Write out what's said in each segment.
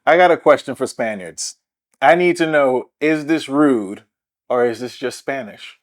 I got a question for Spaniards. I need to know, is this rude or is this just Spanish?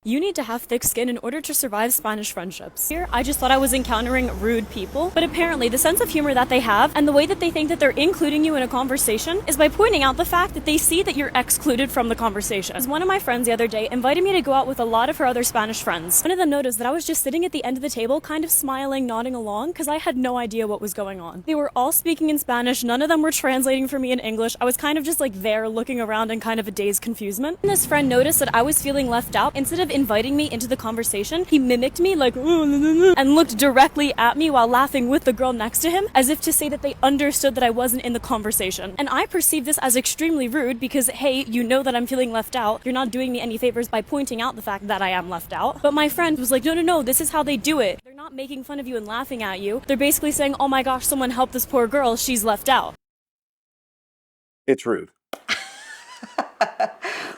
You need to have thick skin in order to survive Spanish friendships. Here, I just thought I was encountering rude people, but apparently the sense of humor that they have and the way that they think that they're including you in a conversation is by pointing out the fact that they see that you're excluded from the conversation. As one of my friends the other day invited me to go out with a lot of her other Spanish friends. One of them noticed that I was just sitting at the end of the table, kind of smiling, nodding along, because I had no idea what was going on. They were all speaking in Spanish, none of them were translating for me in English. I was kind of just like there looking around in kind of a dazed confusement. And this friend noticed that I was feeling left out. Instead of inviting me into the conversation, he mimicked me like and looked directly at me while laughing with the girl next to him, as if to say that they understood that I wasn't in the conversation. And I perceived this as extremely rude because, hey, you know that I'm feeling left out. You're not doing me any favors by pointing out the fact that I am left out. But my friend was like, no, this is how they do it. They're not making fun of you and laughing at you. They're basically saying, oh my gosh, someone help this poor girl, she's left out. It's rude.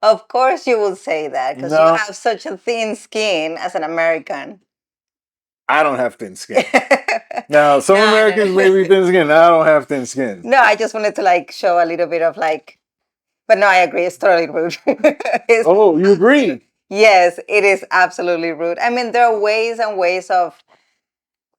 Of course you will say that because No. you have such a thin skin as an American. I don't have thin skin. Now, some No, Americans may be thin skin. I don't have thin skin. No, I just wanted to like show a little bit of like, but no, I agree. It's totally rude. Oh, you agree? Yes, it is absolutely rude. I mean, there are ways and ways of,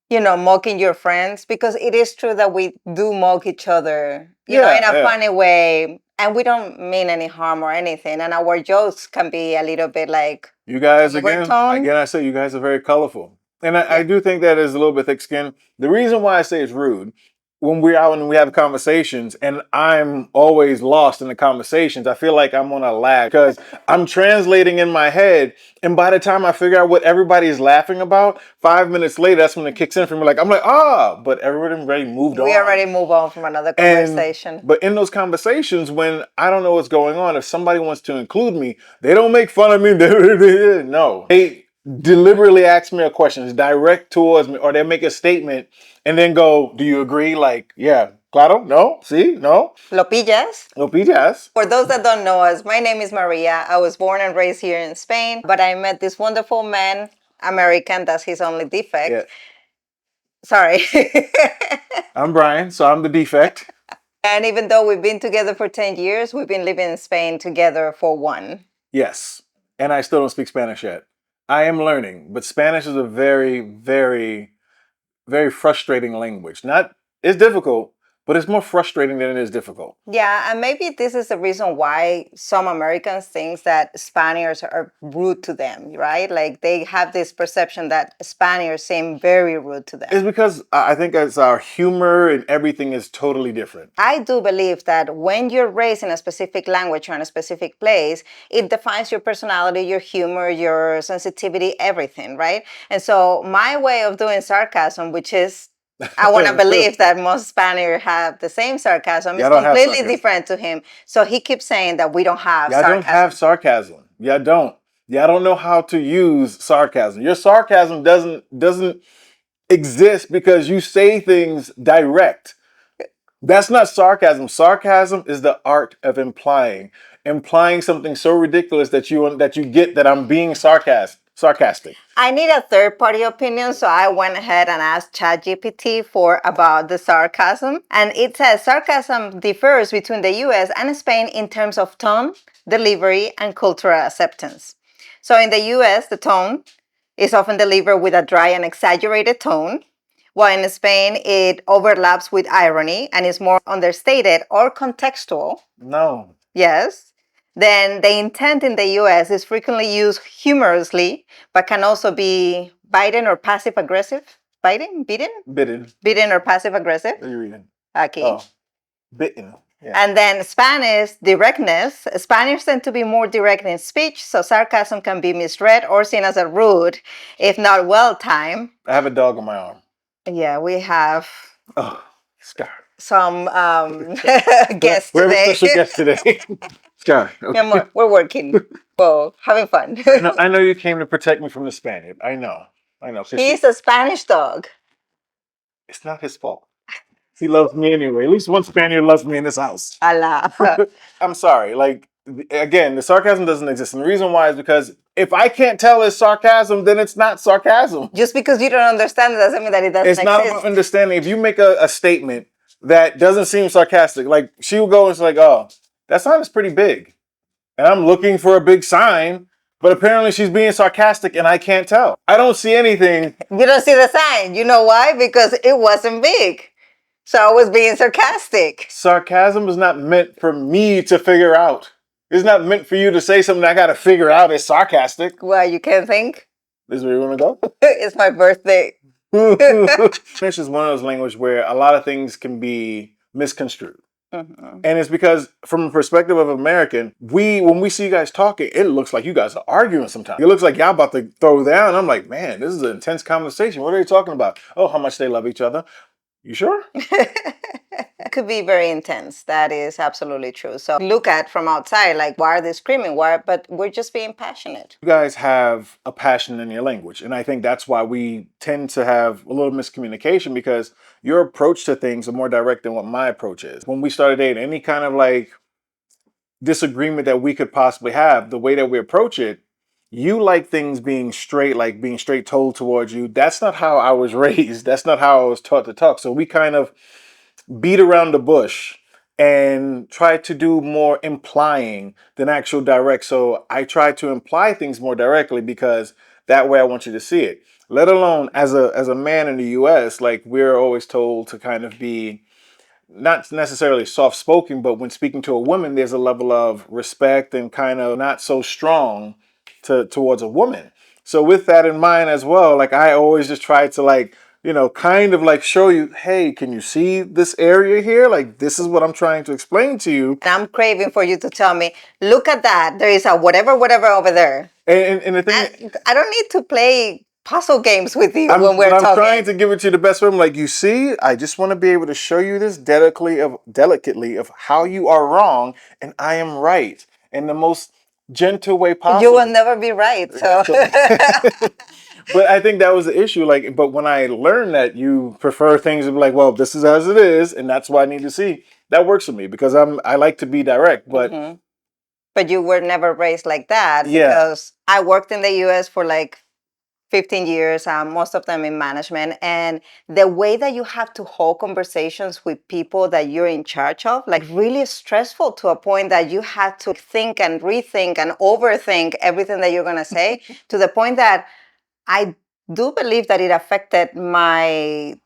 mocking your friends because it is true that we do mock each other, in a funny way. And we don't mean any harm or anything. And our jokes can be a little bit like, You guys, again, overtone. I say you guys are very colorful. And I do think that is a little bit thick skin. The reason why I say it's rude, when we're out and we have conversations and I'm always lost in the conversations, I feel like I'm on a lag because I'm translating in my head. And by the time I figure out what everybody is laughing about, 5 minutes later, that's when it kicks in for me. Like, I'm like, but everybody already moved on. We already move on from another conversation. But in those conversations, when I don't know what's going on, if somebody wants to include me, they don't make fun of me. No. They deliberately ask me a question, it's direct towards me, or they make a statement and then go, do you agree? Like, yeah, claro, no, sí, no. Lo pillas? Lo pillas. For those that don't know us, my name is Maria. I was born and raised here in Spain, but I met this wonderful man, American, that's his only defect. Yeah. Sorry. I'm Bryan, so I'm the defect. And even though we've been together for 10 years, we've been living in Spain together for 1. Yes. And I still don't speak Spanish yet. I am learning, but Spanish is a very, very, very frustrating language. It's difficult, but it's more frustrating than it is difficult. Yeah, and maybe this is the reason why some Americans think that Spaniards are rude to them, right? Like they have this perception that Spaniards seem very rude to them. It's because I think it's our humor and everything is totally different. I do believe that when you're raised in a specific language or in a specific place, it defines your personality, your humor, your sensitivity, everything, right? And so my way of doing sarcasm, which is I want to believe that most Spaniards have the same sarcasm. It's completely different to him. So he keeps saying that we don't have sarcasm. Y'all don't have sarcasm. Y'all don't. Y'all don't know how to use sarcasm. Your sarcasm doesn't exist because you say things direct. That's not sarcasm. Sarcasm is the art of implying something so ridiculous that you get that I'm being sarcastic. I need a third-party opinion, so I went ahead and asked ChatGPT about the sarcasm. And it says sarcasm differs between the US and Spain in terms of tone, delivery, and cultural acceptance. So in the US, the tone is often delivered with a dry and exaggerated tone, while in Spain, it overlaps with irony and is more understated or contextual. No. Yes. Then the intent in the US is frequently used humorously, but can also be biting or passive aggressive. Biting? Biting or passive aggressive. What are you reading? Okay. Oh, bitten. Yeah. And then Spanish, directness. Spaniards tend to be more direct in speech, so sarcasm can be misread or seen as a rude, if not well-timed. I have a dog on my arm. Yeah, we have Scar. Some guests We're today. a special guest today. Scar. Okay. We're working. Well, having fun. I know you came to protect me from the Spaniard. I know. He's a Spanish dog. It's not his fault. He loves me anyway. At least one Spaniard loves me in this house. Allah. I'm sorry. Like, again, the sarcasm doesn't exist. And the reason why is because if I can't tell it's sarcasm, then it's not sarcasm. Just because you don't understand it doesn't mean that it doesn't exist. It's not about understanding. If you make a statement that doesn't seem sarcastic. Like she will go and say like, "Oh, that sign is pretty big," and I'm looking for a big sign, but apparently she's being sarcastic, and I can't tell. I don't see anything. You don't see the sign. You know why? Because it wasn't big. So I was being sarcastic. Sarcasm is not meant for me to figure out. It's not meant for you to say something I got to figure out is sarcastic. Well, you can't think. This is where you want to go? It's my birthday. Spanish is one of those languages where a lot of things can be misconstrued. And it's because from a perspective of American, when we see you guys talking, it looks like you guys are arguing sometimes. It looks like y'all about to throw down. I'm like, man, this is an intense conversation. What are they talking about? Oh, how much they love each other. You sure? It could be very intense. That is absolutely true. So look at from outside, like, why are they screaming? Why? But we're just being passionate. You guys have a passion in your language. And I think that's why we tend to have a little miscommunication, because your approach to things are more direct than what my approach is. When we started dating, any kind of like disagreement that we could possibly have, the way that we approach it, you like things being straight, like being straight told towards you. That's not how I was raised. That's not how I was taught to talk. So we kind of beat around the bush and try to do more implying than actual direct. So I try to imply things more directly because that way I want you to see it. Let alone as a man in the US, like we're always told to kind of be not necessarily soft-spoken, but when speaking to a woman, there's a level of respect and kind of not so strong towards a woman. So with that in mind as well, like I always just try to like, kind of like show you, hey, can you see this area here? Like this is what I'm trying to explain to you. And I'm craving for you to tell me, look at that. There is a whatever over there. And the thing, I don't need to play puzzle games with you when we're talking. I'm trying to give it to you the best way. I'm like, you see, I just want to be able to show you this delicately of how you are wrong and I am right in the most gentle way possible. You will never be right. So but I think that was the issue. Like, but when I learned that you prefer things to be like, well, this is as it is, and that's what I need to see, that works for me because I like to be direct. But but you were never raised like that. Yeah. Because I worked in the US for like 15 years, most of them in management. And the way that you have to hold conversations with people that you're in charge of, like really stressful to a point that you had to think and rethink and overthink everything that you're going to say to the point that I do believe that it affected my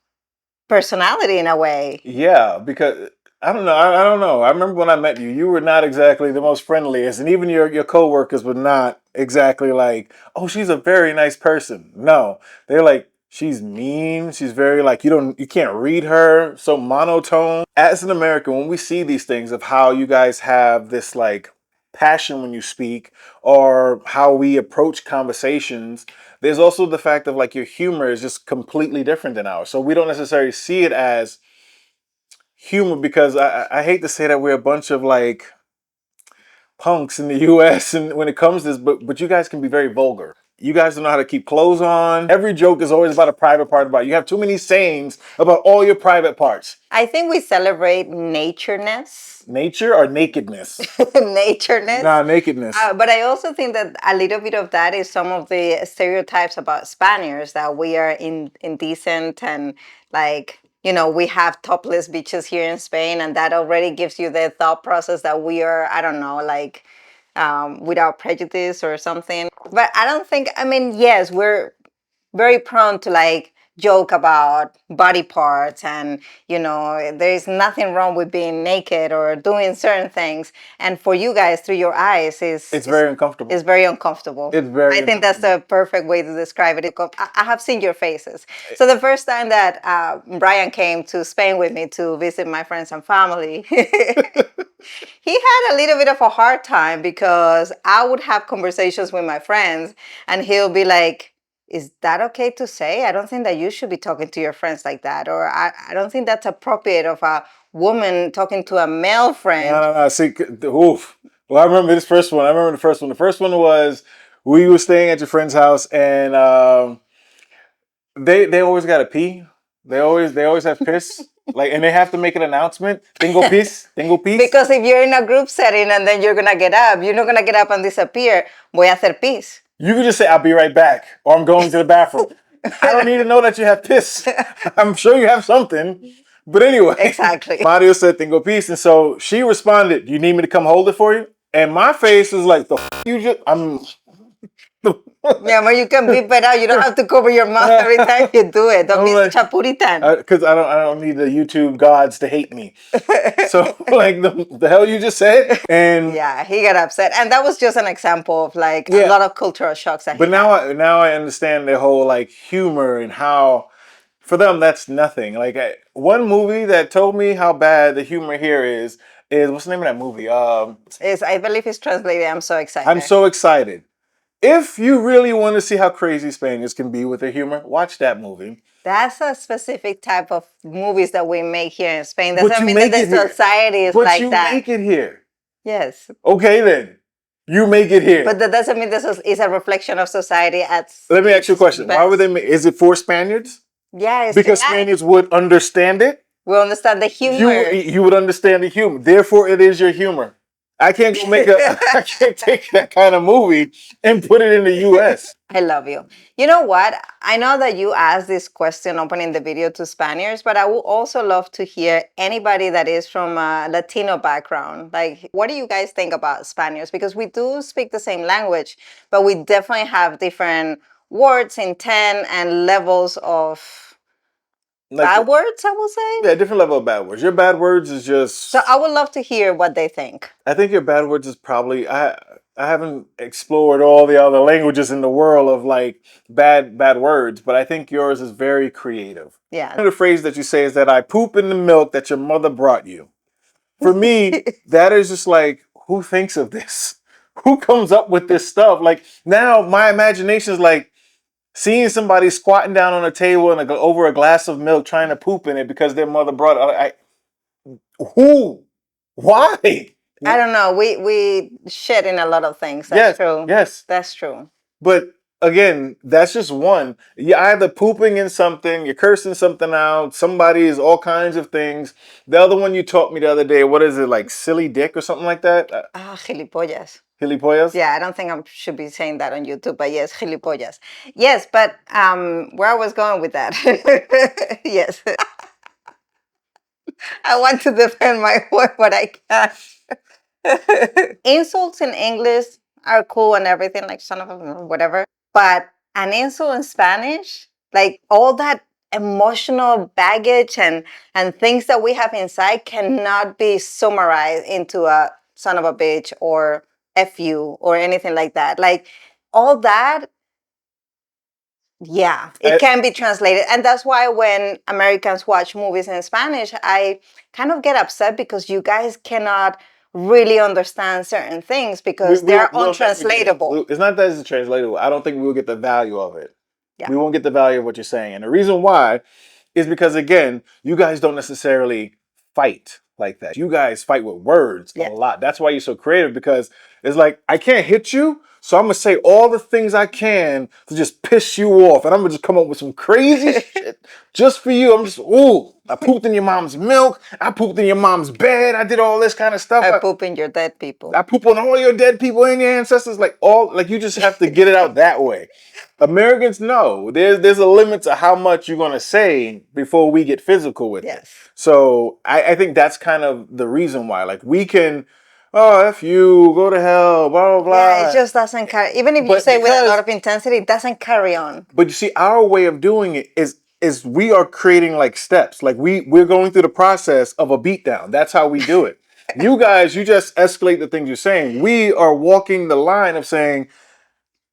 personality in a way. Yeah, because I don't know. I don't know. I remember when I met you, you were not exactly the most friendliest, and even your coworkers were not exactly like, oh, she's a very nice person. No, they're like, she's mean. She's very like, you can't read her. So monotone. As an American, when we see these things of how you guys have this like passion when you speak or how we approach conversations, there's also the fact of like your humor is just completely different than ours. So we don't necessarily see it as humor because I hate to say that we're a bunch of like punks in the US and when it comes to this, but you guys can be very vulgar. You guys don't know how to keep clothes on. Every joke is always about a private part about you. You have too many sayings about all your private parts. I think we celebrate natureness. Nature or nakedness? Natureness. Nah, nakedness. But I also think that a little bit of that is some of the stereotypes about Spaniards, that we are indecent and like, we have topless beaches here in Spain, and that already gives you the thought process that we are, I don't know, like without prejudice or something. But I don't think, yes, we're very prone to like joke about body parts and there is nothing wrong with being naked or doing certain things, and for you guys through your eyes it's very uncomfortable. It's very uncomfortable. It's very I think that's the perfect way to describe it. I have seen your faces. So the first time that Brian came to Spain with me to visit my friends and family, he had a little bit of a hard time because I would have conversations with my friends and he'll be like, is that okay to say? I don't think that you should be talking to your friends like that. Or I don't think that's appropriate of a woman talking to a male friend. No. See, oof. Well, I remember this first one. The first one. The first one was we were staying at your friend's house and they always got to pee. They always have piss. Like, and they have to make an announcement. Tengo pis. Because if you're in a group setting and then you're going to get up, you're not going to get up and disappear. Voy a hacer pis. You can just say, I'll be right back, or I'm going to the bathroom. I don't need to know that you have piss. I'm sure you have something, But anyway, Exactly. Mario said, "Tengo peace," and so she responded, "You need me to come hold it for you?" And my face is like, "The you just I'm." Yeah, but you can beep it out. You don't have to cover your mouth every time you do it. Don't I'm be like, such a Puritan. because I don't need the YouTube gods to hate me. So like the hell you just said, and Yeah, he got upset. And that was just an example of like a yeah. lot of cultural shocks that he But had. now I understand the whole like humor and how for them that's nothing. Like one movie that told me how bad the humor here is what's the name of that movie? I believe it's translated. I'm so excited. I'm so excited. If you really want to see how crazy Spaniards can be with their humor, watch that movie. That's a specific type of movies that we make here in Spain. But Doesn't you mean that make the it here. society is But like you that. make it here. Yes. Okay then. You make it here. But that doesn't mean this is a reflection of society at Let me ask you a its question. Why would best. they is it for Spaniards? Yeah, it's Because nice. Spaniards would understand it. We understand the humor. You would understand the humor. Therefore, it is your humor. I can't go make I can't take that kind of movie and put it in the U.S. I love you. You know what? I know that you asked this question opening the video to Spaniards, but I would also love to hear anybody that is from a Latino background. Like, what do you guys think about Spaniards? Because we do speak the same language, but we definitely have different words, intent, and levels of bad words, I will say. Yeah, different level of bad words. Your bad words is just. So I would love to hear what they think. I think your bad words is probably I haven't explored all the other languages in the world of like bad words, but I think yours is very creative. Yeah. One of the phrases that you say is that I poop in the milk that your mother brought you. For me, that is just like, who thinks of this? Who comes up with this stuff? Like now my imagination is like seeing somebody squatting down on a table and over a glass of milk trying to poop in it because their mother brought it. Who? Why? I don't know. We shit in a lot of things. Yes, That's true. yes. That's true. But again, that's just one. You're either pooping in something, you're cursing something out, somebody is all kinds of things. The other one you taught me the other day, what is it, like silly dick or something like that? Gilipollas. Gilipollas? Yeah, I don't think I should be saying that on YouTube, but yes, gilipollas. Yes, but where I was going with that. Yes. I want to defend my word, but I can't. Insults in English are cool and everything, like son of a whatever. But an insult in Spanish, like all that emotional baggage and things that we have inside cannot be summarized into a son of a bitch or F you or anything like that. Like all that, yeah, it can be translated. And that's why when Americans watch movies in Spanish, I kind of get upset because you guys cannot really understand certain things because they're untranslatable. It's not that it's translatable. I don't think we'll get the value of it. Yeah. We won't get the value of what you're saying. And the reason why is because, again, you guys don't necessarily fight like that. You guys fight with words a lot. That's why you're so creative, because it's like, I can't hit you, so I'm going to say all the things I can to just piss you off. And I'm going to just come up with some crazy shit just for you. I'm just, ooh, I pooped in your mom's milk. I pooped in your mom's bed. I did all this kind of stuff. I poop in your dead people. I poop on all your dead people and your ancestors. Like you just have to get it out that way. Americans know there's a limit to how much you're going to say before we get physical with it. So I think that's kind of the reason why. Like we can, oh, F you, go to hell, blah, blah, blah. Yeah, it just doesn't carry. Even if you say with a lot of intensity, it doesn't carry on. But you see, our way of doing it is we are creating like steps. Like we're going through the process of a beatdown. That's how we do it. You guys, you just escalate the things you're saying. We are walking the line of saying,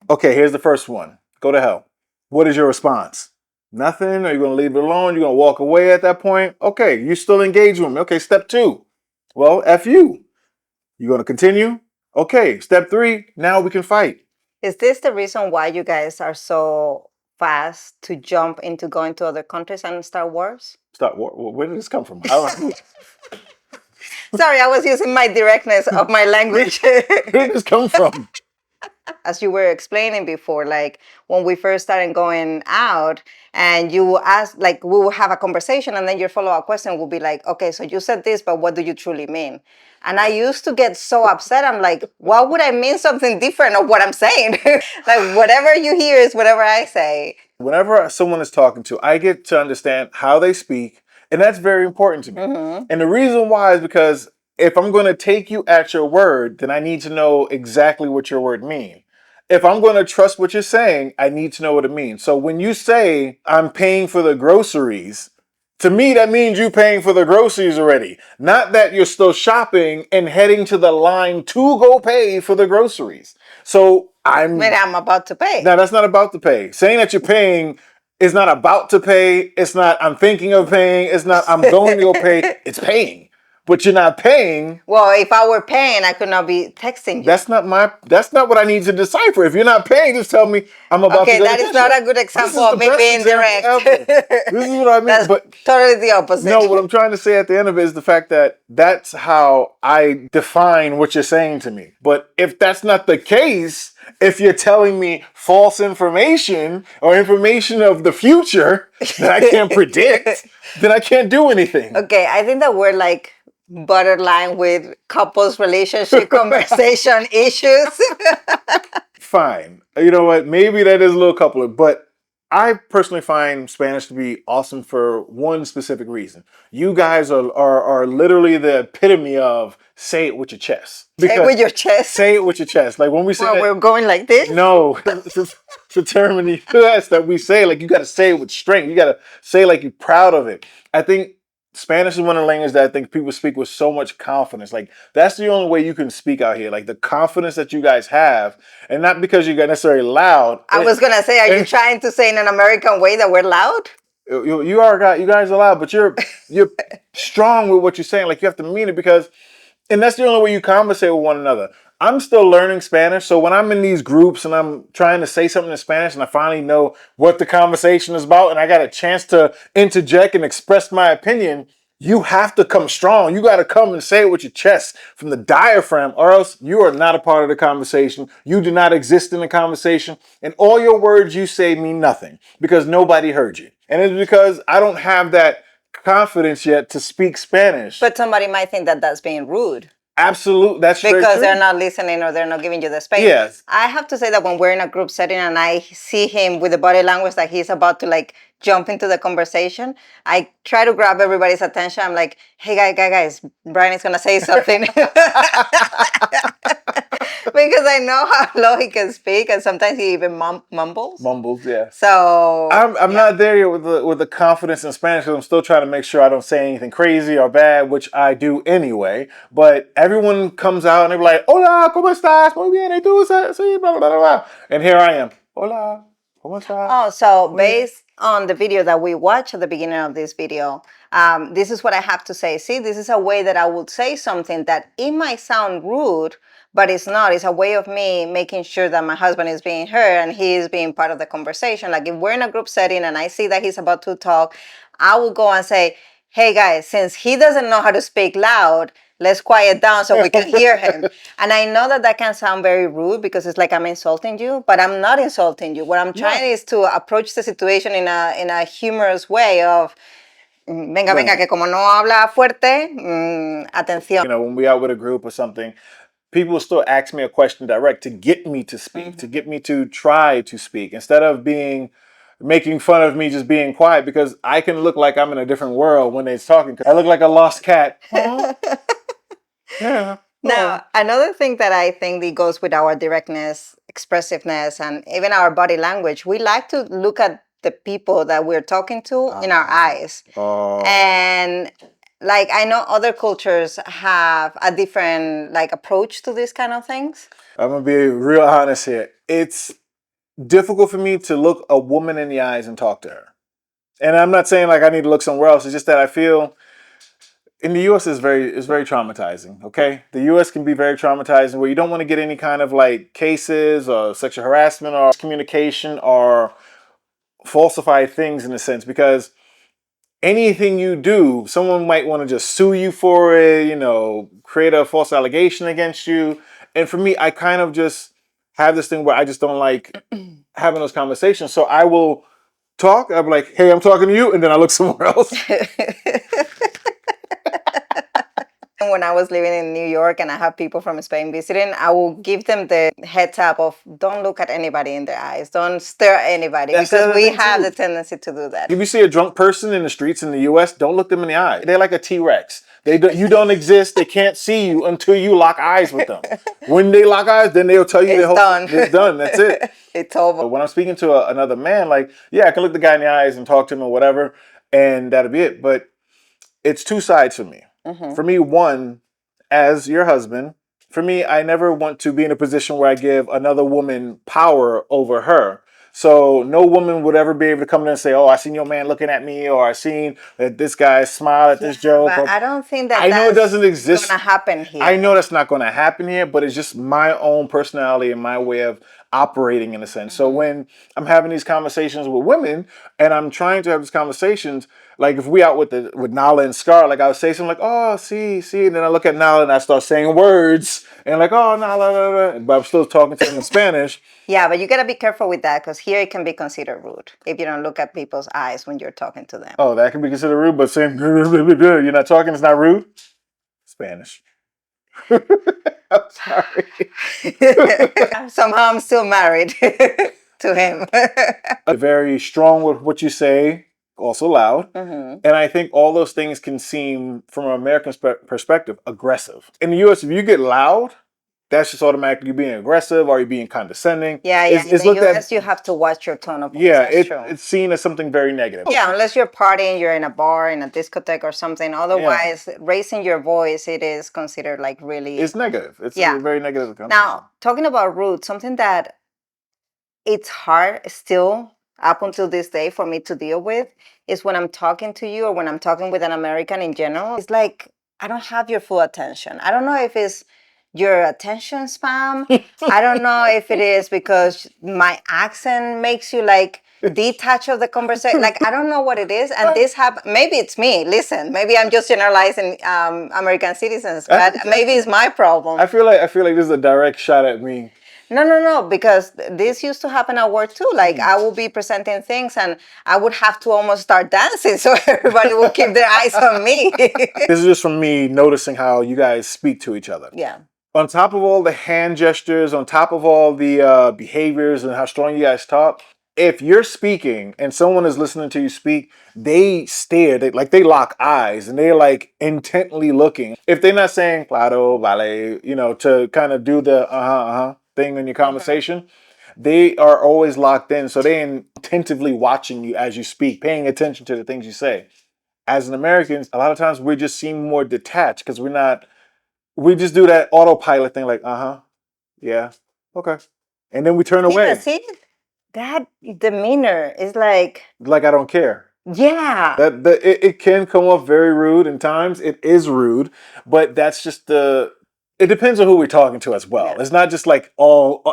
okay, here's the first one. Go to hell. What is your response? Nothing? Are you going to leave it alone? You're going to walk away at that point? Okay, you still engage with me. Okay, step 2. Well, F you. You going to continue? Okay, step 3. Now we can fight. Is this the reason why you guys are so fast to jump into going to other countries and start wars? Start war? Where did this come from? Sorry, I was using my directness of my language. Where did this come from? As you were explaining before, like when we first started going out and you ask, like we will have a conversation and then your follow-up question will be like, okay, so you said this, but what do you truly mean? And I used to get so upset. I'm like, why would I mean something different of what I'm saying? Like whatever you hear is whatever I say. Whenever someone is talking to, I get to understand how they speak And that's very important to me. And the reason why is because if I'm going to take you at your word, then I need to know exactly what your word means. If I'm going to trust what you're saying, I need to know what it means. So when you say I'm paying for the groceries, to me, that means you paying for the groceries already. Not that you're still shopping and heading to the line to go pay for the groceries. So Maybe I'm about to pay. now that's not about to pay. Saying that you're paying is not about to pay. It's not I'm thinking of paying. It's not I'm going to go pay. It's paying. But you're not paying. Well, if I were paying, I could not be texting you. That's not what I need to decipher. If you're not paying, just tell me I'm about to Okay, go that to is not a good example of me being direct. This is what I mean. That's but totally the opposite. no, what I'm trying to say at the end of it is the fact that that's how I define what you're saying to me. But if that's not the case, if you're telling me false information or information of the future that I can't predict, then I can't do anything. Okay, I think that we're like borderline with couples relationship conversation issues. Fine. You know what? Maybe that is a little coupler, but I personally find Spanish to be awesome for one specific reason. You guys are literally the epitome of say it with your chest. Say it with your chest? Say it with your chest. Like when we say Well, that, we're going like this? no, it's a term in the US that we say, like you got to say it with strength. You got to say like you're proud of it. I think Spanish is one of the languages that I think people speak with so much confidence. Like that's the only way you can speak out here. Like the confidence that you guys have, and not because you got necessarily loud. I was gonna say, are you trying to say in an American way that we're loud? You guys are loud, but you're strong with what you're saying. Like you have to mean it because, and that's the only way you conversate with one another. I'm still learning Spanish, so when I'm in these groups and I'm trying to say something in Spanish and I finally know what the conversation is about and I got a chance to interject and express my opinion, you have to come strong. You got to come and say it with your chest from the diaphragm, or else you are not a part of the conversation. You do not exist in the conversation, and all your words you say mean nothing because nobody heard you. And it's because I don't have that confidence yet to speak Spanish. But somebody might think that that's being rude. Absolutely, that's very because true. they're not listening or they're not giving you the space. Yes. I have to say that when we're in a group setting and I see him with the body language that he's about to like jump into the conversation, I try to grab everybody's attention. I'm like, hey guys, Brian is gonna say something. Because I know how low he can speak, and sometimes he even mumbles. Mumbles, yeah. So I'm not there yet with the confidence in Spanish because I'm still trying to make sure I don't say anything crazy or bad, which I do anyway. But everyone comes out and they're like, "Hola, ¿cómo estás? Muy bien, ¿y tú? Sí, blah, blah, blah, blah." And here I am. Hola, ¿cómo estás? Oh, so based on the video that we watched at the beginning of this video, this is what I have to say. See, this is a way that I would say something that it might sound rude, but it's not. It's a way of me making sure that my husband is being heard and he is being part of the conversation. Like if we're in a group setting and I see that he's about to talk, I will go and say, hey guys, since he doesn't know how to speak loud, let's quiet down so we can hear him. And I know that that can sound very rude because it's like I'm insulting you, but I'm not insulting you. What I'm trying is to approach the situation in a humorous way of, venga, que como no habla fuerte, atención. You know, when we out with a group or something, people still ask me a question direct to get me to speak, to get me to try to speak instead of making fun of me just being quiet, because I can look like I'm in a different world when they're talking. I look like a lost cat. Yeah. Now, another thing that I think that goes with our directness, expressiveness, and even our body language, we like to look at the people that we're talking to in our eyes. And like I know other cultures have a different like approach to this kind of things. I'm gonna be real honest here. It's difficult for me to look a woman in the eyes and talk to her. And I'm not saying like I need to look somewhere else. It's just that I feel in the U.S. is very traumatizing. Okay, the U.S. can be very traumatizing where you don't want to get any kind of like cases or sexual harassment or communication or falsified things in a sense, because anything you do, someone might want to just sue you for it, you know, create a false allegation against you. And for me, I kind of just have this thing where I just don't like having those conversations. So I will talk. I'll be like, hey, I'm talking to you. And then I look somewhere else. When I was living in New York and I have people from Spain visiting, I will give them the heads up of don't look at anybody in their eyes, don't stare at anybody, That's the because other we thing, have too. the tendency to do that. If you see a drunk person in the streets in the U.S., don't look them in the eye. They're like a T-Rex. You don't exist. They can't see you until you lock eyes with them. When they lock eyes, then they'll tell you It's done. it's done. That's it. It's over. But when I'm speaking to another man, like, yeah, I can look the guy in the eyes and talk to him or whatever, and that'll be it. But it's two sides for me. For me, one, as your husband, for me, I never want to be in a position where I give another woman power over her. So no woman would ever be able to come in and say, "Oh, I seen your man looking at me," or "I seen that this guy smile at this joke." But I don't think that I know it that's doesn't exist. gonna happen here. I know that's not going to happen here, but it's just my own personality and my way of operating in a sense. So when I'm having these conversations with women and I'm trying to have these conversations, like if we out with Nala and Scar, like I would say something like, "Oh, see," and then I look at Nala and I start saying words and like, "Oh, Nala," but I'm still talking to them in Spanish. Yeah, but you gotta be careful with that, because here it can be considered rude if you don't look at people's eyes when you're talking to them. Oh, that can be considered rude, but saying you're not talking is not rude. Spanish. I'm sorry. Somehow I'm still married to him. Very strong with what you say, also loud. And I think all those things can seem, from an American perspective, aggressive. In the U.S., if you get loud, that's just automatically you being aggressive or you being condescending. Yeah. It's In the looked US, at, you have to watch your tone of voice. yeah, That's true. it's seen as something very negative. Yeah, unless you're partying, you're in a bar, in a discotheque or something. Otherwise, raising your voice, it is considered like really... It's negative. It's Yeah. a very negative connotation. Now, talking about rude, something that it's hard still up until this day for me to deal with is when I'm talking to you or when I'm talking with an American in general. It's like, I don't have your full attention. I don't know if it's your attention spam. I don't know if it is because my accent makes you like detach of the conversation. Like, I don't know what it is. And this happen. Maybe it's me. Listen, maybe I'm just generalizing American citizens, but maybe it's my problem. I feel like this is a direct shot at me. No, because this used to happen at work too. Like, I will be presenting things and I would have to almost start dancing so everybody will keep their eyes on me. This is just from me noticing how you guys speak to each other. Yeah. On top of all the hand gestures, on top of all the behaviors and how strong you guys talk, if you're speaking and someone is listening to you speak, they stare, they lock eyes and they're like intently looking. If they're not saying claro, vale, to kind of do the thing in your conversation, they are always locked in. So they're attentively watching you as you speak, paying attention to the things you say. As an American, a lot of times we just seem more detached because we just do that autopilot thing like, yeah, okay. And then we turn away. See, that demeanor is like I don't care. Yeah. It can come off very rude, and times it is rude, but that's just it depends on who we're talking to as well. Yeah. It's not just like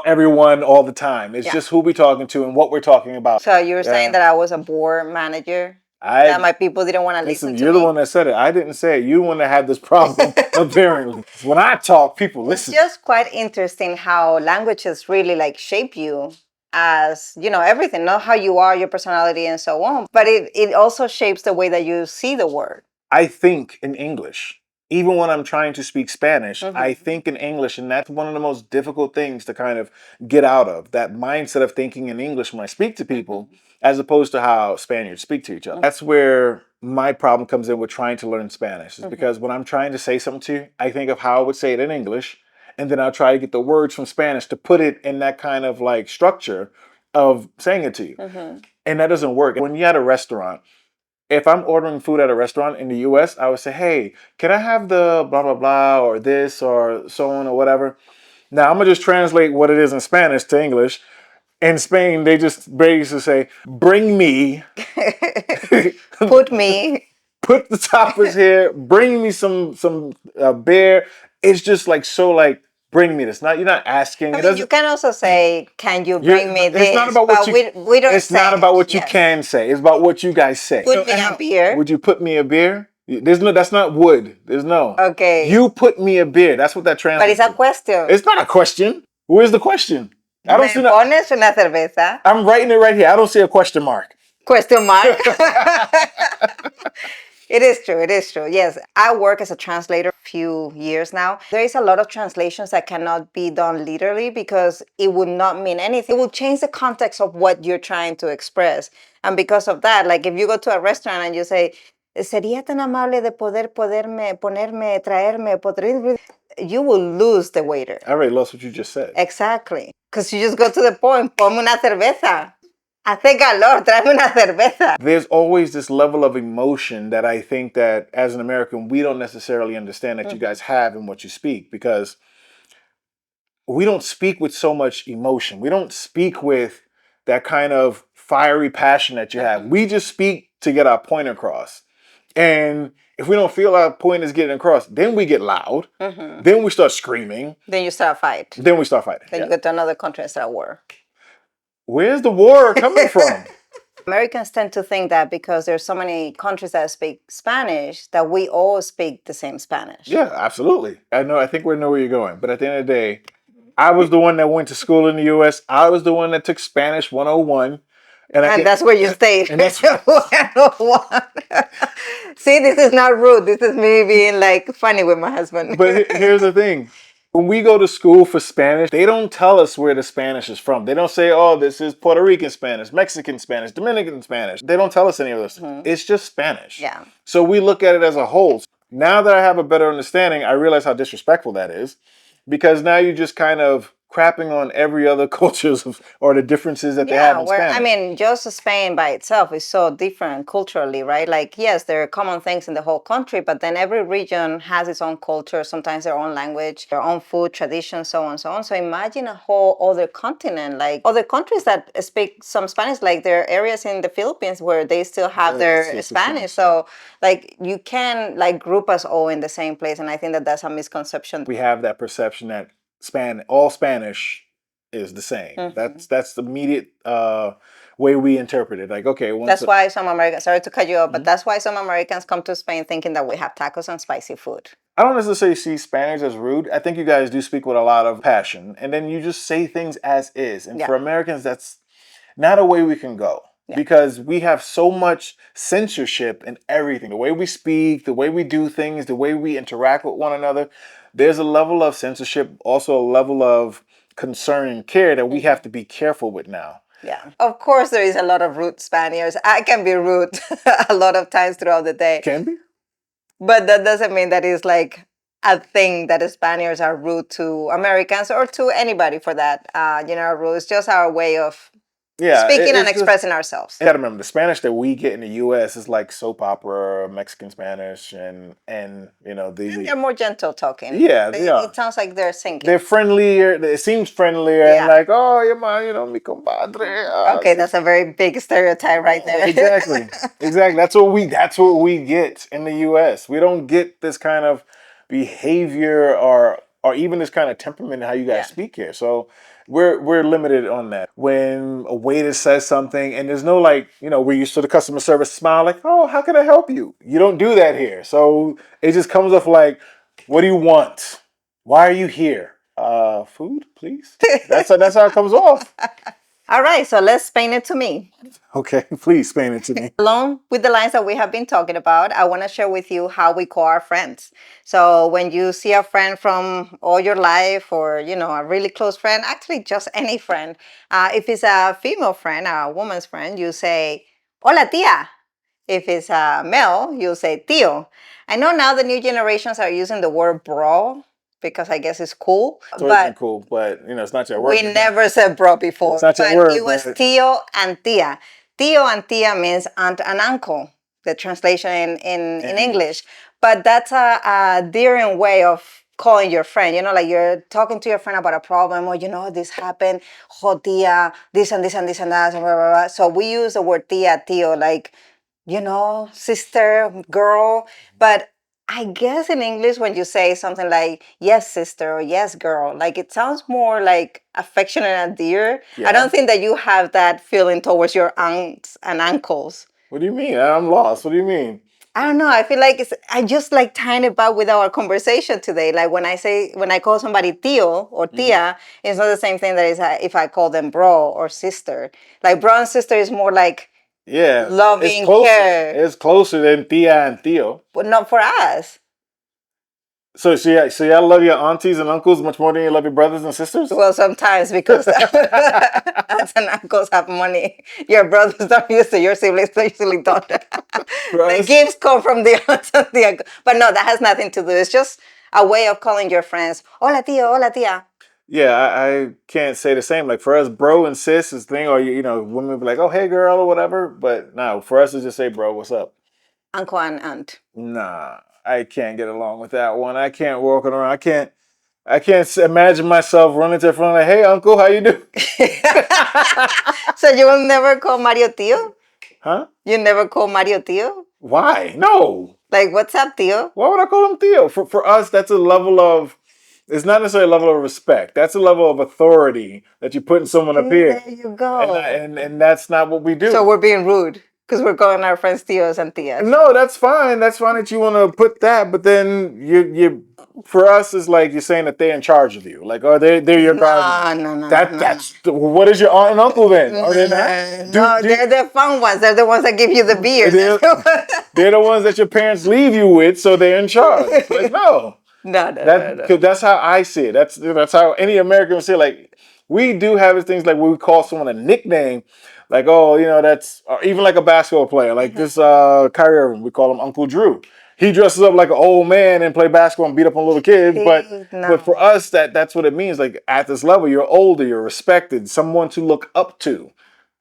everyone all the time. It's just who we're talking to and what we're talking about. So you were saying that I was a board manager? That my people didn't want to listen to me? You're the one that said it. I didn't say it. You're the one that had this problem, apparently. When I talk, people listen. It's just quite interesting how languages really like shape you as, everything, not how you are, your personality, and so on. But it also shapes the way that you see the word. I think in English. Even when I'm trying to speak Spanish, I think in English, and that's one of the most difficult things to kind of get out of, that mindset of thinking in English when I speak to people, as opposed to how Spaniards speak to each other. That's where my problem comes in with trying to learn Spanish, is because when I'm trying to say something to you, I think of how I would say it in English, and then I'll try to get the words from Spanish to put it in that kind of like structure of saying it to you. And that doesn't work. When you're at a restaurant, if I'm ordering food at a restaurant in the US, I would say, hey, can I have the blah, blah, blah, or this, or so on, or whatever. Now, I'm going to just translate what it is in Spanish to English. In Spain, they just basically say, bring me. Put me. Put the toppers here. Bring me some beer. It's just like, so like, bring me this. You're not asking. I mean, you can also say, can you bring me this? It's not about what we don't It's not about what you can say. It's about what you guys say. Put me a beer. Would you put me a beer? That's not would. There's no. Okay. You put me a beer. That's what that translates. But it's a question. It's not a question. Where's the question? I don't see ¿Me pones una cerveza? I'm writing it right here. I don't see a question mark. Question mark. It is true. It is true. Yes. I work as a translator a few years now. There is a lot of translations that cannot be done literally because it would not mean anything. It will change the context of what you're trying to express. And because of that, like if you go to a restaurant and you say, sería tan amable de ponerme, traerme, you will lose the waiter. I already lost what you just said. Exactly. Because you just go to the point, ponme una cerveza. Hace calor, tráeme una cerveza. There's always this level of emotion that I think that as an American, we don't necessarily understand that you guys have in what you speak, because we don't speak with so much emotion. We don't speak with that kind of fiery passion that you have. We just speak to get our point across. And if we don't feel our point is getting across, then we get loud. Then we start screaming. Then you start a fight. Then we start fighting. Then you go to another country and start a war. Where's the war coming from? Americans tend to think that because there's so many countries that speak Spanish, that we all speak the same Spanish. Yeah, absolutely. I know. I think we know where you're going. But at the end of the day, I was the one that went to school in the U.S. I was the one that took Spanish 101. And that's where you stayed. And that's 101. See, this is not rude. This is me being like funny with my husband. But here's the thing. When we go to school for Spanish, they don't tell us where the Spanish is from. They don't say, oh, this is Puerto Rican Spanish, Mexican Spanish, Dominican Spanish. They don't tell us any of this. It's just Spanish. Yeah. So we look at it as a whole. Now that I have a better understanding, I realize how disrespectful that is, because now you're just kind of crapping on every other cultures or the differences that they have in Spanish. I mean, just Spain by itself is so different culturally, right? Like, yes, there are common things in the whole country, but then every region has its own culture, sometimes their own language, their own food, traditions, so on, so on. So imagine a whole other continent, like other countries that speak some Spanish, like there are areas in the Philippines where they still have their Spanish. So like you can like group us all in the same place. And I think that that's a misconception. We have that perception that all Spanish is the same. That's the immediate way we interpret it. Like, okay, that's why some Americans, sorry to cut you off, but that's why some Americans come to Spain thinking that we have tacos and spicy food. I don't necessarily see Spaniards as rude. I think you guys do speak with a lot of passion, and then you just say things as is. And for Americans, that's not a way we can go. Because we have so much censorship in everything. The way we speak, the way we do things, the way we interact with one another. There's a level of censorship, also a level of concern and care that we have to be careful with now. Yeah. Of course, there is a lot of rude Spaniards. I can be rude a lot of times throughout the day. Can be? But that doesn't mean that it's like a thing that the Spaniards are rude to Americans or to anybody for that. Rude. It's just our way of speaking and expressing ourselves. You gotta remember, the Spanish that we get in the U.S. is like soap opera, Mexican Spanish, and they're more gentle talking. Yeah, it sounds like they're singing. They're friendlier. It seems friendlier, and like, oh, mi compadre. Okay, that's a very big stereotype right there. Exactly. That's what we get in the U.S. We don't get this kind of behavior or even this kind of temperament in how you guys speak here. So we're limited on that. When a waiter says something and there's no we're used to the customer service smile, like, oh, how can I help you? You don't do that here. So it just comes off like, what do you want? Why are you here? Food, please. That's how it comes off. All right, so let's explain it to me. Okay, please explain it to me. Along with the lines that we have been talking about, I want to share with you how we call our friends. So when you see a friend from all your life or, a really close friend, actually just any friend, if it's a female friend, a woman's friend, you say, hola tía. If it's a male, you say tío. I know now the new generations are using the word bro, because I guess it's cool. It's cool, but it's not your word. We never said bro before. It's not your word. It was tío and tía. Tío and tía means aunt and uncle, the translation in English. But that's a daring way of calling your friend. Like you're talking to your friend about a problem or, this happened, oh, tía, this and this and this and that. Blah, blah, blah. So we use the word tía, tío, like, sister, girl. But I guess in English, when you say something like, yes, sister, or yes, girl, like it sounds more like affectionate and dear. Yeah. I don't think that you have that feeling towards your aunts and uncles. What do you mean? I'm lost. What do you mean? I don't know. I feel like I just like tying it back with our conversation today. Like when I call somebody tío or tía, it's not the same thing that is if I call them bro or sister. Like bro and sister is more like Yeah, loving care. It's closer than tia and tío. But not for us. So y'all love your aunties and uncles much more than you love your brothers and sisters? Well, sometimes because aunts and uncles have money. Your brothers don't use it. Your siblings usually don't. The gifts come from the aunts and the uncle. But no, that has nothing to do. It's just a way of calling your friends. Hola, tío. Hola, tía. Yeah, I can't say the same. Like for us, bro and sis is the thing, or you know, women be like, "Oh, hey, girl," or whatever. But no, for us, it's just say, "Bro, what's up?" Uncle and aunt. Nah, I can't get along with that one. I can't walk around. I can't imagine myself running to the front like, "Hey, uncle, how you doing?" So you will never call Mario tío? Huh? You never call Mario tío? Why? No. Like, what's up, tío? Why would I call him Theo? For us, that's a level of. It's not necessarily a level of respect. That's a level of authority that you put in someone up here. There you go. And that's not what we do. So we're being rude because we're calling our friends tíos and tías. No, that's fine. That's fine that you want to put that, but then you for us is like you're saying that they're in charge of you. Like, oh, they're your guardian. No. That's what is your aunt and uncle then? Are they not? No, they're the fun ones. They're the ones that give you the beer. They're the ones that your parents leave you with, so they're in charge. Like, no. No. That's how I see it. That's how any American would say it. Like, we do have things like when we call someone a nickname, like, oh, you know, that's or even like a basketball player, like this Kyrie Irving, we call him Uncle Drew. He dresses up like an old man and play basketball and beat up on little kids, but for us, that's what it means. Like at this level, you're older, you're respected, someone to look up to.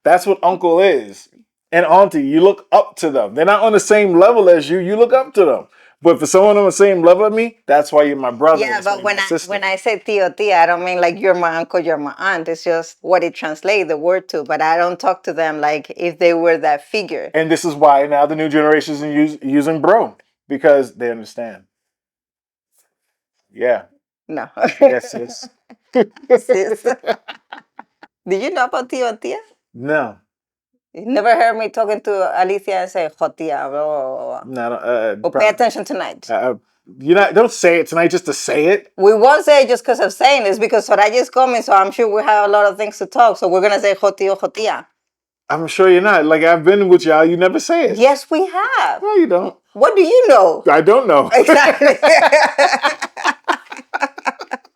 That's what uncle is. And auntie, you look up to them. They're not on the same level as you. You look up to them. But for someone on the same level as me, that's why you're my brother. Yeah, but when I say tío, tía, I don't mean like you're my uncle, you're my aunt. It's just what it translates the word to. But I don't talk to them like if they were that figure. And this is why now the new generation is using bro, because they understand. Yeah. No. Yes, sis. Sis. Did you know about tío and tía? No. You never heard me talking to Alicia and say, jotia, blah, blah, blah. No. Well, pay attention tonight. Don't say it tonight just to say it. We won't say it just because of saying this because Soraya is coming, so I'm sure we have a lot of things to talk. So we're going to say jotio, jotia. I'm sure you're not. Like, I've been with y'all. You never say it. Yes, we have. No, you don't. What do you know? I don't know. Exactly.